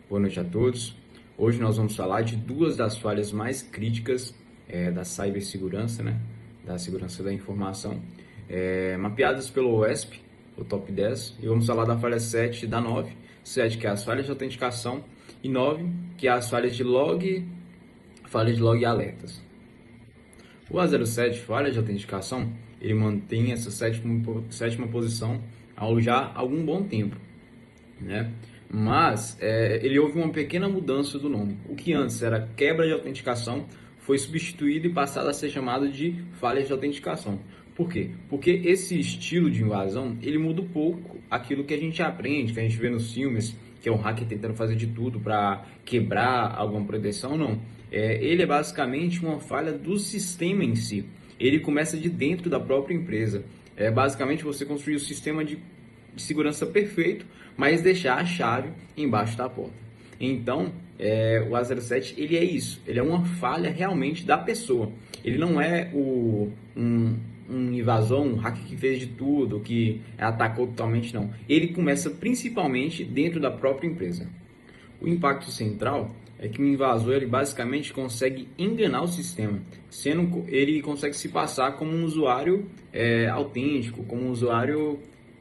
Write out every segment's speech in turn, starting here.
Boa noite a todos. Hoje nós vamos falar de duas das falhas mais críticas da cibersegurança, né? Da segurança da informação, mapeadas pelo OWASP, o top 10, e vamos falar da falha 7 da 9, 7 que é as falhas de autenticação e 9 que é as falhas de log e alertas. O A07, falha de autenticação, ele mantém essa sétima posição já há algum bom tempo, né? Mas ele houve uma pequena mudança do nome. O que antes era quebra de autenticação foi substituído e passado a ser chamado de falha de autenticação. Por quê? Porque esse estilo de invasão, ele muda um pouco aquilo que a gente aprende, que a gente vê nos filmes, que é um hacker tentando fazer de tudo para quebrar alguma proteção. Não. Ele é basicamente uma falha do sistema em si. Ele começa de dentro da própria empresa. Basicamente você construir o sistema de segurança perfeito, mas deixar a chave embaixo da porta. Então, o A07 ele é isso, ele é uma falha realmente da pessoa. Ele não é um invasor, um hacker que fez de tudo, que atacou totalmente, não. Ele começa principalmente dentro da própria empresa. O impacto central é que o invasor ele basicamente consegue enganar o sistema, ele consegue se passar como um usuário autêntico, como um usuário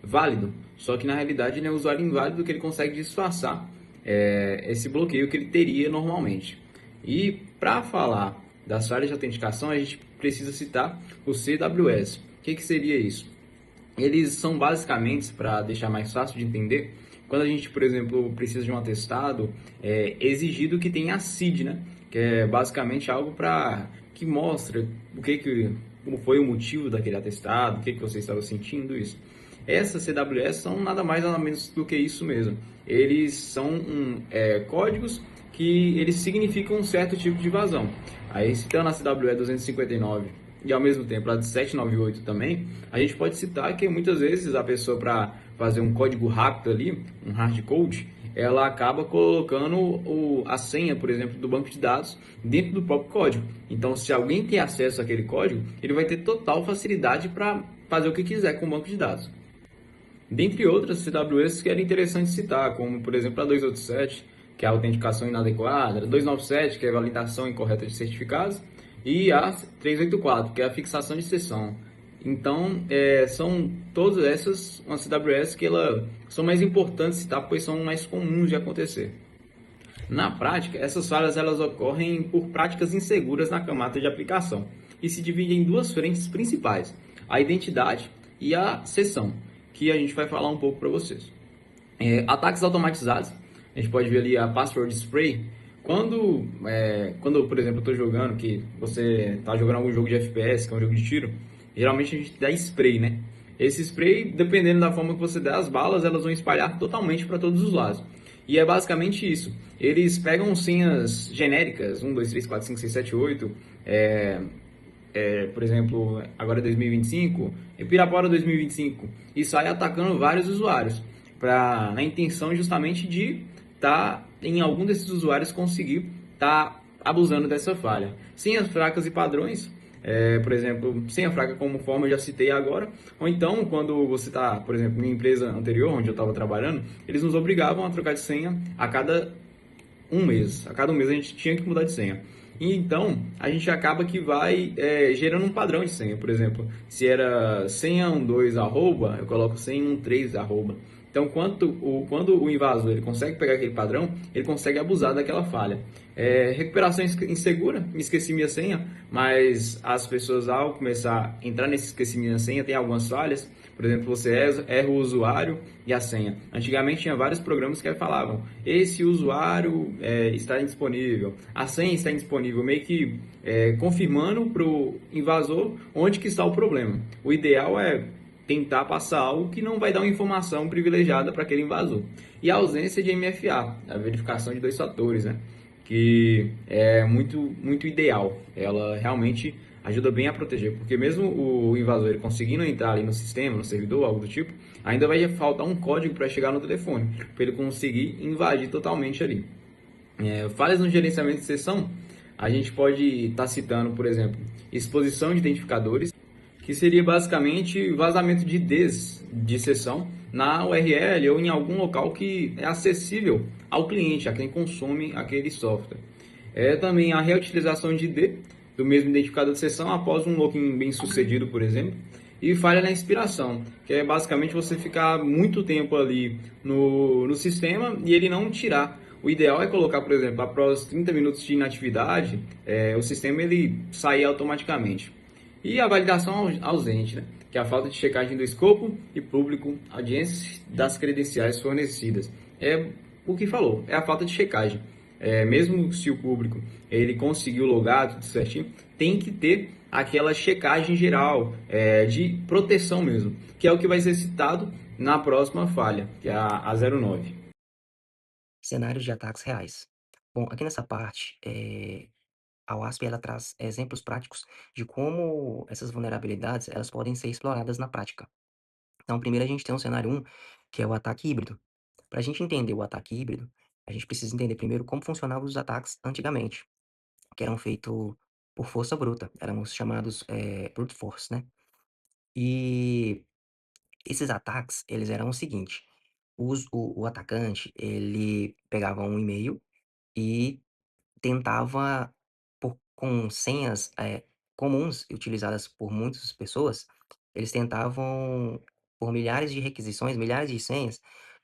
válido, só que na realidade ele é um usuário inválido que ele consegue disfarçar esse bloqueio que ele teria normalmente. E para falar das falhas de autenticação, a gente precisa citar o CWS. O que seria isso? Eles são basicamente, para deixar mais fácil de entender, quando a gente, por exemplo, precisa de um atestado, é exigido que tenha a CID, né? Que é basicamente algo que mostra como foi o motivo daquele atestado, o que você estava sentindo, isso. Essas CWS são nada mais nada menos do que isso mesmo. Eles são códigos que eles significam um certo tipo de invasão. Aí, citando a CWE 259 e ao mesmo tempo a de 798 também, a gente pode citar que muitas vezes a pessoa, para fazer um código rápido ali, um hardcode, ela acaba colocando a senha, por exemplo, do banco de dados dentro do próprio código. Então, se alguém tem acesso àquele código, ele vai ter total facilidade para fazer o que quiser com o banco de dados. Dentre outras CWS que era interessante citar, como por exemplo a 287, que é a autenticação inadequada, a 297, que é a validação incorreta de certificados, e a 384, que é a fixação de sessão. Então, são todas essas uma CWS que são mais importantes citar, pois são mais comuns de acontecer. Na prática, essas falhas elas ocorrem por práticas inseguras na camada de aplicação e se dividem em duas frentes principais, a identidade e a sessão, que a gente vai falar um pouco para vocês. Ataques automatizados, a gente pode ver ali a password spray. Quando por exemplo, eu estou jogando, que você está jogando algum jogo de FPS, que é um jogo de tiro, geralmente a gente dá spray, né? Esse spray, dependendo da forma que você der as balas, elas vão espalhar totalmente para todos os lados. E é basicamente isso. Eles pegam senhas genéricas, 1, 2, 3, 4, 5, 6, 7, 8, por exemplo, agora é 2025, Pirapora 2025, e sai atacando vários usuários, na intenção justamente de em algum desses usuários conseguir abusando dessa falha. Senhas fracas e padrões, por exemplo, senha fraca como forma eu já citei agora, ou então quando você está, por exemplo, minha empresa anterior, onde eu estava trabalhando, eles nos obrigavam a trocar de senha a cada um mês. A cada um mês a gente tinha que mudar de senha. E então, a gente acaba que vai gerando um padrão de senha. Por exemplo, se era senha 12 arroba, eu coloco senha 13 arroba. Então, quando o invasor ele consegue pegar aquele padrão, ele consegue abusar daquela falha. Recuperação insegura, me esqueci minha senha, mas as pessoas ao começar a entrar nesse esqueci minha senha, tem algumas falhas. Por exemplo, você erra o usuário e a senha. Antigamente tinha vários programas que falavam, esse usuário está indisponível, a senha está indisponível, meio que confirmando para o invasor onde que está o problema. O ideal é tentar passar algo que não vai dar uma informação privilegiada para aquele invasor. E a ausência de MFA, a verificação de 2 fatores, né? Que é muito, muito ideal. Ela realmente ajuda bem a proteger, porque mesmo o invasor ele conseguindo entrar ali no sistema, no servidor, algo do tipo, ainda vai faltar um código para chegar no telefone, para ele conseguir invadir totalmente ali. Falhas no gerenciamento de sessão, a gente pode estar citando, por exemplo, exposição de identificadores, que seria basicamente vazamento de IDs de sessão na URL ou em algum local que é acessível ao cliente, a quem consome aquele software. Também a reutilização de ID do mesmo identificador de sessão após um login bem sucedido, por exemplo, e falha na inspiração, que é basicamente você ficar muito tempo ali no sistema e ele não tirar. O ideal é colocar, por exemplo, após 30 minutos de inatividade, o sistema ele sair automaticamente. E a validação ausente, né? Que é a falta de checagem do escopo e público, audiência das credenciais fornecidas. É o que falou, é a falta de checagem. Mesmo se o público ele conseguiu logar tudo certinho, tem que ter aquela checagem geral de proteção mesmo, que é o que vai ser citado na próxima falha, que é a 09. Cenários de ataques reais. Bom, aqui nessa parte, a WASP ela traz exemplos práticos de como essas vulnerabilidades elas podem ser exploradas na prática. Então, primeiro a gente tem um cenário um que é o ataque híbrido. Para a gente entender o ataque híbrido, a gente precisa entender primeiro como funcionavam os ataques antigamente, que eram feitos por força bruta, eram os chamados brute force, né? E esses ataques, eles eram o seguinte: o atacante, ele pegava um e-mail e tentava, com senhas, comuns e utilizadas por muitas pessoas, eles tentavam, por milhares de requisições, milhares de senhas,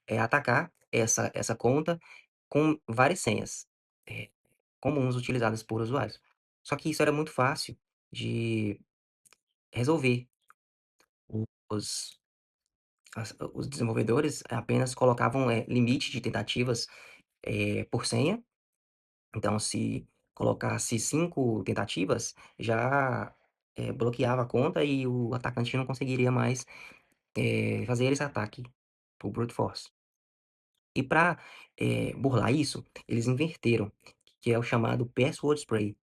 atacar essa conta com várias senhas, eh, comuns utilizadas por usuários. Só que isso era muito fácil de resolver. Os os desenvolvedores apenas colocavam, limite de tentativas, por senha. Então, se colocasse 5 tentativas, já, bloqueava a conta e o atacante não conseguiria mais, fazer esse ataque por brute force. E para burlar isso, eles inverteram, que é o chamado password spray.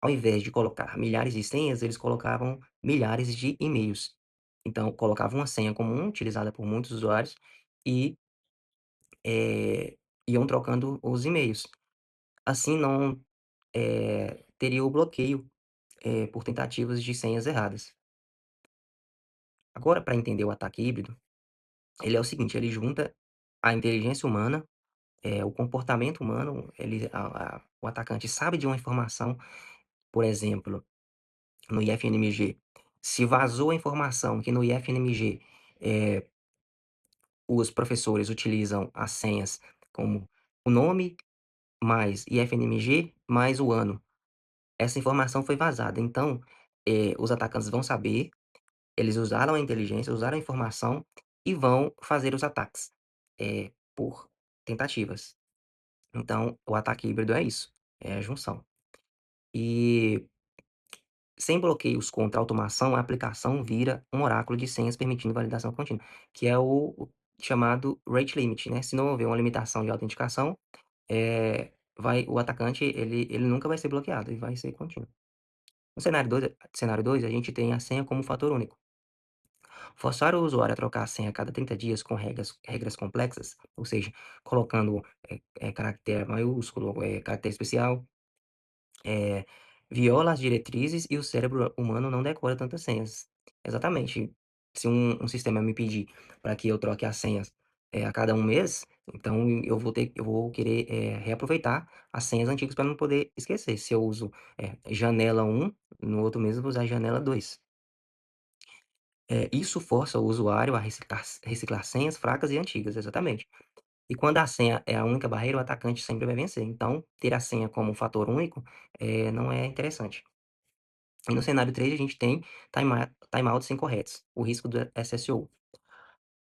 Ao invés de colocar milhares de senhas, eles colocavam milhares de e-mails. Então, colocavam uma senha comum, utilizada por muitos usuários, e, iam trocando os e-mails. Assim não, teria o bloqueio por tentativas de senhas erradas. Agora, para entender o ataque híbrido, ele é o seguinte: ele junta a inteligência humana, o comportamento humano, o atacante sabe de uma informação, por exemplo, no IFNMG, se vazou a informação que no IFNMG, eh, os professores utilizam as senhas como o nome mais IFNMG mais o ano. Essa informação foi vazada, então, os atacantes vão saber. Eles usaram a inteligência, usaram a informação e vão fazer os ataques, por tentativas. Então, o ataque híbrido é isso, é a junção. E sem bloqueios contra a automação, a aplicação vira um oráculo de senhas permitindo validação contínua, que é o chamado rate limit, né? Se não houver uma limitação de autenticação, o atacante ele nunca vai ser bloqueado, ele vai ser contínuo. No cenário 2 a gente tem a senha como fator único. Forçar o usuário a trocar a senha a cada 30 dias com regras complexas, ou seja, colocando, caractere maiúsculo, caractere especial, eh, viola as diretrizes e o cérebro humano não decora tantas senhas. Exatamente. Se um sistema me pedir para que eu troque as senhas, a cada um mês, então eu vou querer, reaproveitar as senhas antigas para não poder esquecer. Se eu uso, janela um, no outro mês eu vou usar janela 2. Isso força o usuário a reciclar senhas fracas e antigas, exatamente. E quando a senha é a única barreira, o atacante sempre vai vencer. Então, ter a senha como um fator único, não é interessante. E no cenário 3 a gente tem timeouts incorretos, o risco do SSO.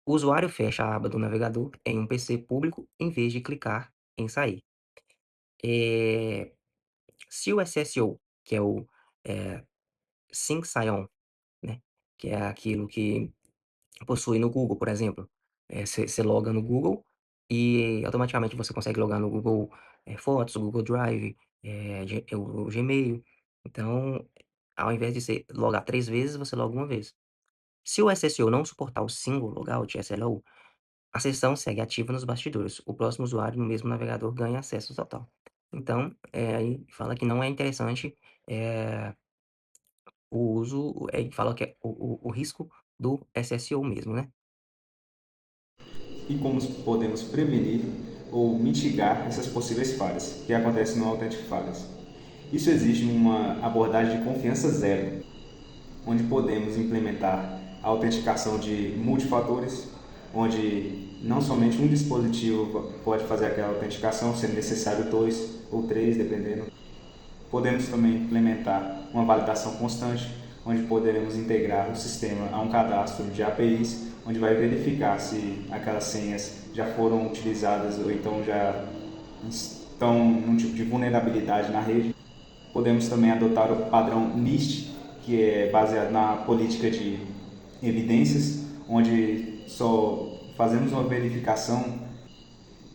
O usuário fecha a aba do navegador em um PC público em vez de clicar em sair. Eh, Se o SSO, que é o, Sync Sign-On, né, que é aquilo que possui no Google, por exemplo. Você loga no Google e automaticamente você consegue logar no Google, Fotos, Google Drive, o Gmail. Então, ao invés de você logar 3 vezes, você loga uma vez. Se o SSO não suportar o Single Logout, SLO, a sessão segue ativa nos bastidores. O próximo usuário no mesmo navegador ganha acesso total. Então, aí fala que não é interessante, eh, o uso, fala que é o risco do SSO mesmo, né. e como podemos prevenir ou mitigar essas possíveis falhas que acontecem no Authentic Failures. Isso exige uma abordagem de confiança zero, onde podemos implementar a autenticação de multifatores, onde não somente um dispositivo pode fazer aquela autenticação, sendo necessário 2 ou 3, dependendo. Podemos também implementar uma validação constante, onde poderemos integrar o sistema a um cadastro de APIs, onde vai verificar se aquelas senhas já foram utilizadas ou então já estão num tipo de vulnerabilidade na rede. Podemos também adotar o padrão NIST, que é baseado na política de evidências, onde só fazemos uma verificação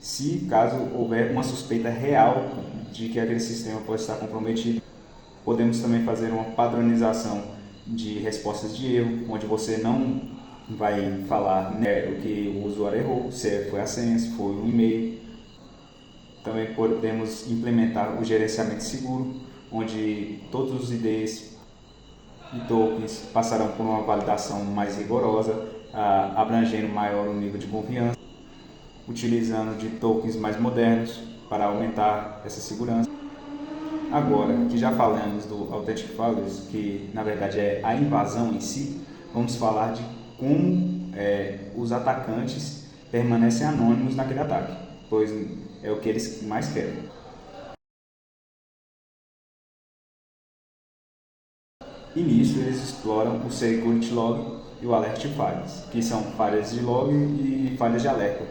se caso houver uma suspeita real de que aquele sistema pode estar comprometido. Podemos também fazer uma padronização de respostas de erro, onde você não vai falar, né, o que o usuário errou, se foi a senha, se foi um e-mail. Também podemos implementar o gerenciamento seguro, onde todos os IDs e tokens passarão por uma validação mais rigorosa, abrangendo maior o nível de confiança, utilizando de tokens mais modernos para aumentar essa segurança. Agora que já falamos do Authentic Failures, que na verdade é a invasão em si, vamos falar de como os atacantes permanecem anônimos naquele ataque, pois é o que eles mais querem. E nisso eles exploram o Security Log e o Alert Files, que são falhas de log e falhas de alerta.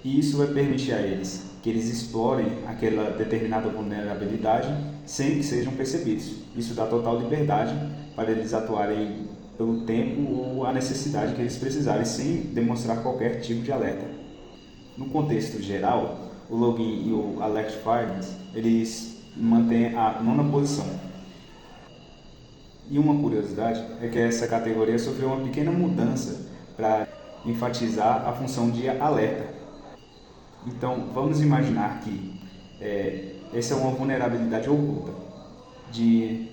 E isso vai permitir a eles que eles explorem aquela determinada vulnerabilidade sem que sejam percebidos. Isso dá total liberdade para eles atuarem pelo tempo ou a necessidade que eles precisarem, sem demonstrar qualquer tipo de alerta. No contexto geral, o login e o alert files, eles mantêm a nona posição. E uma curiosidade é que essa categoria sofreu uma pequena mudança para enfatizar a função de alerta. Então, vamos imaginar que essa é uma vulnerabilidade oculta e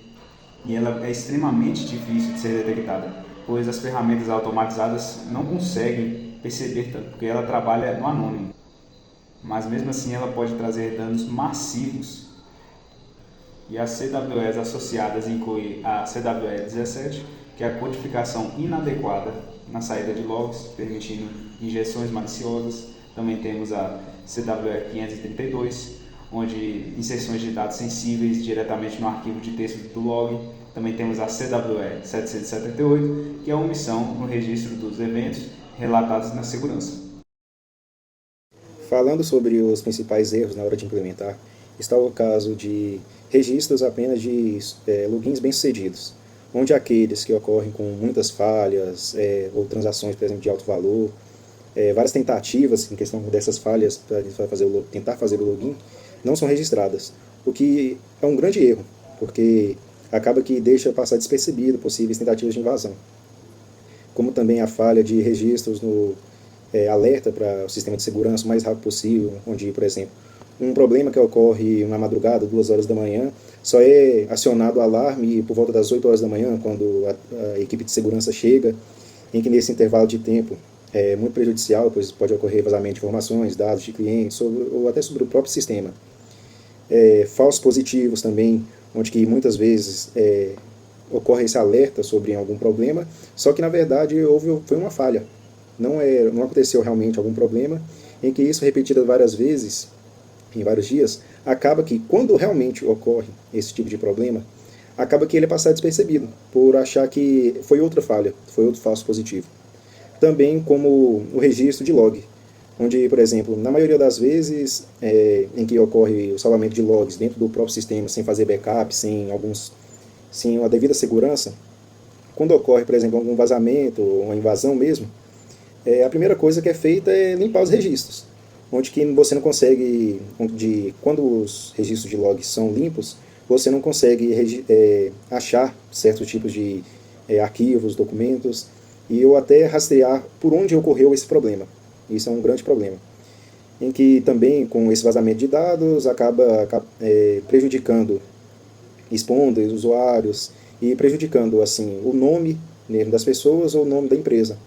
ela é extremamente difícil de ser detectada, pois as ferramentas automatizadas não conseguem perceber tanto, porque ela trabalha no anônimo. Mas mesmo assim ela pode trazer danos massivos. E as CWEs associadas incluem a CWE 17, que é a codificação inadequada na saída de logs, permitindo injeções maliciosas. Também temos a CWE 532, onde inserções de dados sensíveis diretamente no arquivo de texto do log. Também temos a CWE 778, que é a omissão no registro dos eventos relatados na segurança. Falando sobre os principais erros na hora de implementar, está o caso de registros apenas de logins bem-sucedidos, onde aqueles que ocorrem com muitas falhas ou transações, por exemplo, de alto valor, várias tentativas em questão dessas falhas para tentar fazer o login não são registradas, o que é um grande erro, porque acaba que deixa passar despercebido possíveis tentativas de invasão. Como também a falha de registros no alerta para o sistema de segurança o mais rápido possível, onde, por exemplo, um problema que ocorre na madrugada, 2 horas da manhã, só é acionado o alarme por volta das 8 horas da manhã, quando a equipe de segurança chega, em que nesse intervalo de tempo é muito prejudicial, pois pode ocorrer vazamento de informações, dados de clientes, ou até sobre o próprio sistema. Falsos positivos também, onde que muitas vezes ocorre esse alerta sobre algum problema, só que na verdade foi uma falha. Não aconteceu realmente algum problema, em que isso repetido várias vezes, em vários dias, acaba que quando realmente ocorre esse tipo de problema, acaba que ele é passado despercebido, por achar que foi outra falha, foi outro falso positivo. Também como o registro de log, onde, por exemplo, na maioria das vezes em que ocorre o salvamento de logs dentro do próprio sistema, sem fazer backup, sem uma devida segurança, quando ocorre, por exemplo, algum vazamento, uma invasão mesmo, a primeira coisa que é feita é limpar os registros, onde que você não consegue, quando os registros de logs são limpos, você não consegue achar certos tipos de arquivos, documentos, ou até rastrear por onde ocorreu esse problema. Isso é um grande problema. Em que também, com esse vazamento de dados, acaba prejudicando, expondo os usuários e prejudicando assim, o nome mesmo das pessoas ou o nome da empresa.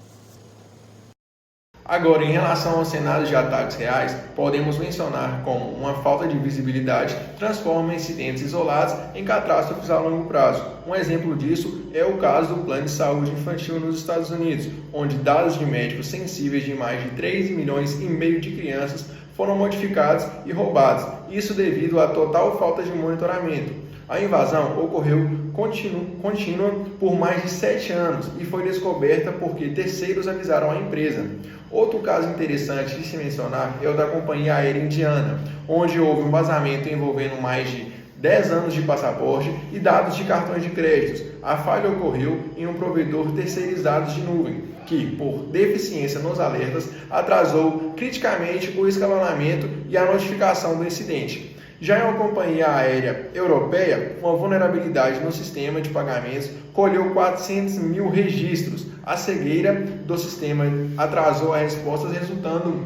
Agora, em relação aos cenários de ataques reais, podemos mencionar como uma falta de visibilidade transforma incidentes isolados em catástrofes a longo prazo. Um exemplo disso é o caso do Plano de Saúde Infantil nos Estados Unidos, onde dados de médicos sensíveis de mais de 3,5 milhões de crianças foram modificados e roubados, isso devido à total falta de monitoramento. A invasão ocorreu contínua por mais de 7 anos e foi descoberta porque terceiros avisaram a empresa. Outro caso interessante de se mencionar é o da companhia aérea indiana, onde houve um vazamento envolvendo mais de 10 anos de passaporte e dados de cartões de créditos. A falha ocorreu em um provedor terceirizado de nuvem, que, por deficiência nos alertas, atrasou criticamente o escalonamento e a notificação do incidente. Já em uma companhia aérea europeia, uma vulnerabilidade no sistema de pagamentos colheu 400 mil registros. A cegueira do sistema atrasou as respostas, resultando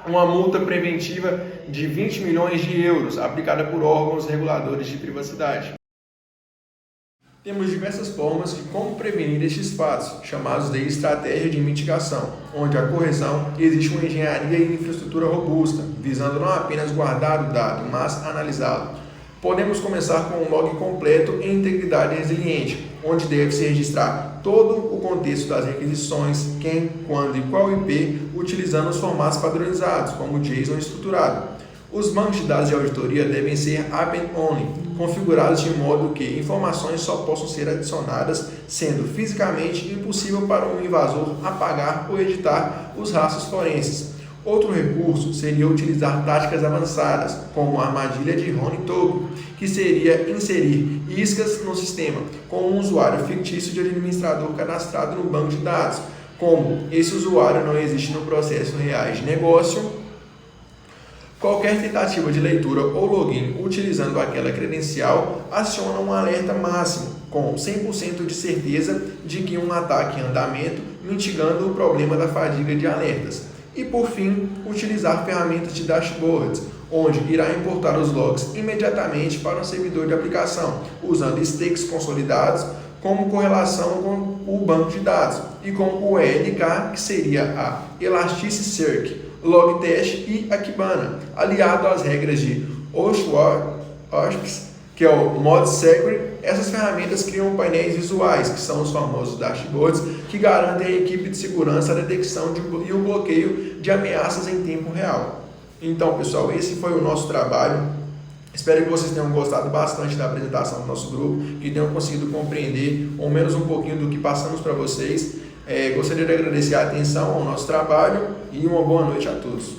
uma multa preventiva de 20 milhões de euros, aplicada por órgãos reguladores de privacidade. Temos diversas formas de como prevenir estes fatos, chamados de estratégia de mitigação, onde a correção existe uma engenharia e infraestrutura robusta, visando não apenas guardar o dado, mas analisá-lo. Podemos começar com um log completo em integridade resiliente, onde deve-se registrar todo o contexto das requisições, quem, quando e qual IP, utilizando os formatos padronizados, como JSON estruturado. Os bancos de dados de auditoria devem ser append-only, configurados de modo que informações só possam ser adicionadas, sendo fisicamente impossível para um invasor apagar ou editar os rastros forenses. Outro recurso seria utilizar táticas avançadas, como a armadilha de Rony-Togo, que seria inserir iscas no sistema, com um usuário fictício de administrador cadastrado no banco de dados. Como esse usuário não existe no processo real de negócio, qualquer tentativa de leitura ou login utilizando aquela credencial aciona um alerta máximo, com 100% de certeza de que um ataque em andamento, mitigando o problema da fadiga de alertas. E por fim, utilizar ferramentas de dashboards, onde irá importar os logs imediatamente para um servidor de aplicação, usando stakes consolidados como correlação com o banco de dados e com o ELK, que seria a Elasticsearch, Logtest e a Kibana, aliado às regras de OWASP, que é o Mod Security. Essas ferramentas criam painéis visuais, que são os famosos dashboards, que garantem à equipe de segurança a detecção e o bloqueio de ameaças em tempo real. Então, pessoal, esse foi o nosso trabalho. Espero que vocês tenham gostado bastante da apresentação do nosso grupo, que tenham conseguido compreender, ao menos um pouquinho do que passamos para vocês. Gostaria de agradecer a atenção ao nosso trabalho e uma boa noite a todos.